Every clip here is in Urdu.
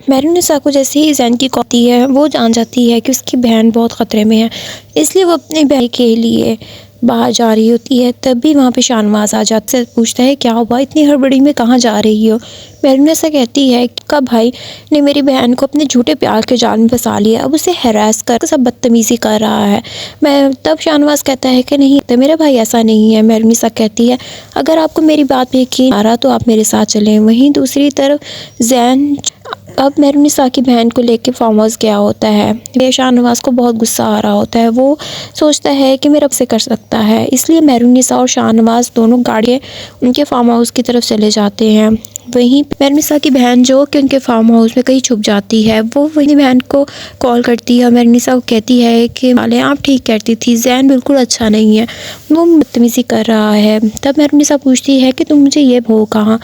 میرونِسا کو جیسے ہی زین کی کال آتی ہے وہ جان جاتی ہے کہ اس کی بہن بہت خطرے میں ہے، اس لیے وہ اپنے بہن کے لیے باہر جا رہی ہوتی ہے۔ تب بھی وہاں پہ شاہ نواز آ جاتا ہے، پوچھتا ہے کیا ہوا، اتنی ہڑبڑی میں کہاں جا رہی ہو؟ میرونِسا کہتی ہے کہ بھائی نے میری بہن کو اپنے جھوٹے پیار کے جال میں پھنسا لیا، اب اسے ہراس کر سب بدتمیزی کر رہا ہے۔ تب شاہ نواز کہتا ہے کہ نہیں میرا بھائی ایسا نہیں ہے۔ میرونِسا کہتی ہے اگر آپ کو میری بات پہ یقین آ رہا تو آپ میرے ساتھ چلیں۔ وہیں دوسری طرف زین اب میرونِسا کی بہن کو لے کے فارم ہاؤس گیا ہوتا ہے۔ یہ شاہ نواز کو بہت غصہ آ رہا ہوتا ہے، وہ سوچتا ہے کہ میرا سے کر سکتا ہے، اس لیے میرونِسا اور شاہ نواز دونوں گاڑیاں ان کے فارم ہاؤس کی طرف چلے جاتے ہیں۔ وہیں میرونِسا کی بہن جو کہ ان کے فارم ہاؤس میں کہیں چھپ جاتی ہے، وہ وہیں بہن کو کال کرتی ہے اور میرونِسا کو کہتی ہے کہ مالے آپ ٹھیک کہتی تھی، زین بالکل اچھا نہیں ہے، وہ بدتمیزی کر رہا ہے۔ تب میرونِسا پوچھتی ہے کہ تم مجھے یہ ہو کہاں؟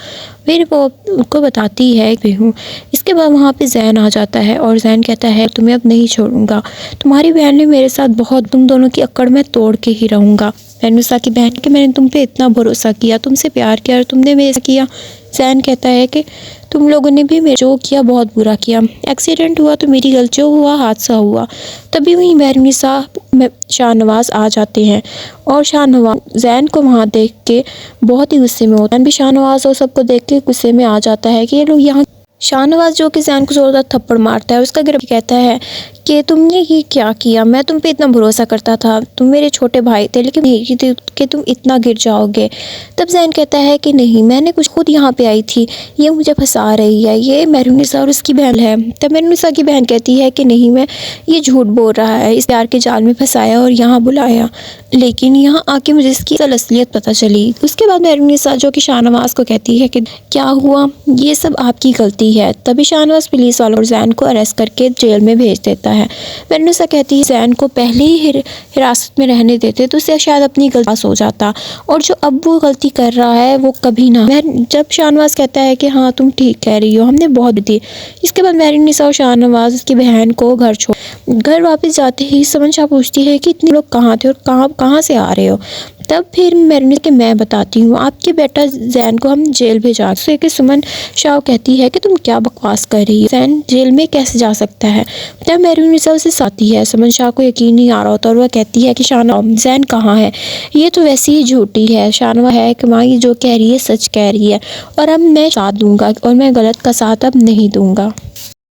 پھر وہ ان کو بتاتی ہے کہ ہوں۔ اس کے بعد وہاں پہ زین آ جاتا ہے اور زین کہتا ہے تمہیں اب نہیں چھوڑوں گا، تمہاری بہن نے میرے ساتھ بہت، تم دونوں کی اکڑ میں توڑ کے ہی رہوں گا۔ میرونِسا کی بہن کہ میں نے تم پہ اتنا بھروسہ کیا، تم سے پیار کیا اور تم نے میرے سے کیا۔ زین کہتا ہے کہ تم لوگوں نے بھی میرے جو کیا بہت برا کیا، ایکسیڈنٹ ہوا تو میری غلطی، جو ہوا حادثہ ہوا۔ تبھی وہیں میرونِسا شاہ نواز آ جاتے ہیں اور شاہ نواز زین کو وہاں دیکھ کے بہت ہی غصے میں ہوتا ہے۔ بھی شاہ نواز اور سب کو دیکھ کے غصے میں آ جاتا ہے کہ یہ لوگ یہاں۔ شاہ نواز جو کہ زین کو زوردار تھپڑ مارتا ہے، اس کا گرفت کہتا ہے کہ تم نے یہ کیا کیا، میں تم پہ اتنا بھروسہ کرتا تھا، تم میرے چھوٹے بھائی تھے، لیکن نہیں تھی کہ تم اتنا گر جاؤ گے۔ تب زین کہتا ہے کہ نہیں میں نے کچھ خود یہاں پہ آئی تھی، یہ مجھے پھنسا رہی ہے، یہ میرونِسا اور اس کی بہن ہے۔ تب میرونِسا کی بہن کہتی ہے کہ نہیں میں یہ جھوٹ بول رہا ہے، اس پیار کے جال میں پھنسایا اور یہاں بلایا، لیکن یہاں آ کے مجھے اس کی اصل اصلیت پتہ چلی۔ اس کے بعد میرونِسا جو کہ شاہ نواز کو کہتی ہے کہ کیا ہوا، یہ سب آپ کی غلطی ہے۔ تبھی شاہ نواز پولیس والوں اور زین کو اریسٹ کر کے جیل میں بھیج دیتا ہے۔ میرونِسا کہتی ہے زین کو پہلے ہی حراست میں رہنے دیتے تو اسے شاید اپنی غلطی ہو جاتا، اور جو اب وہ غلطی کر رہا ہے وہ کبھی نہ۔ جب شاہ نواز کہتا ہے کہ ہاں تم ٹھیک کہہ رہی ہو، ہم نے بہت دی۔ اس کے بعد میرونِسا اور شاہ نواز اس کی بہن کو گھر واپس جاتے ہی سمن شاہ پوچھتی ہے کہ اتنے لوگ کہاں تھے اور کہاں سے آ رہے ہو؟ تب پھر میرونِسا کہ میں بتاتی ہوں، آپ کے بیٹا زین کو ہم جیل بھیجا سے کہ سمن شاہ کہتی ہے کہ تم کیا بکواس کر رہی ہو، زین جیل میں کیسے جا سکتا ہے؟ تب میرونِسا اسے ساتھی ہے، سمن شاہ کو یقین نہیں آ رہا ہوتا اور وہ کہتی ہے کہ شاہ نواز زین کہاں ہے، یہ تو ویسی ہی جھوٹی ہے۔ شاہ نواز ہے کہ ماں یہ جو کہہ رہی ہے سچ کہہ رہی ہے، اور اب میں ساتھ دوں گا اور میں غلط کا ساتھ اب نہیں دوں گا۔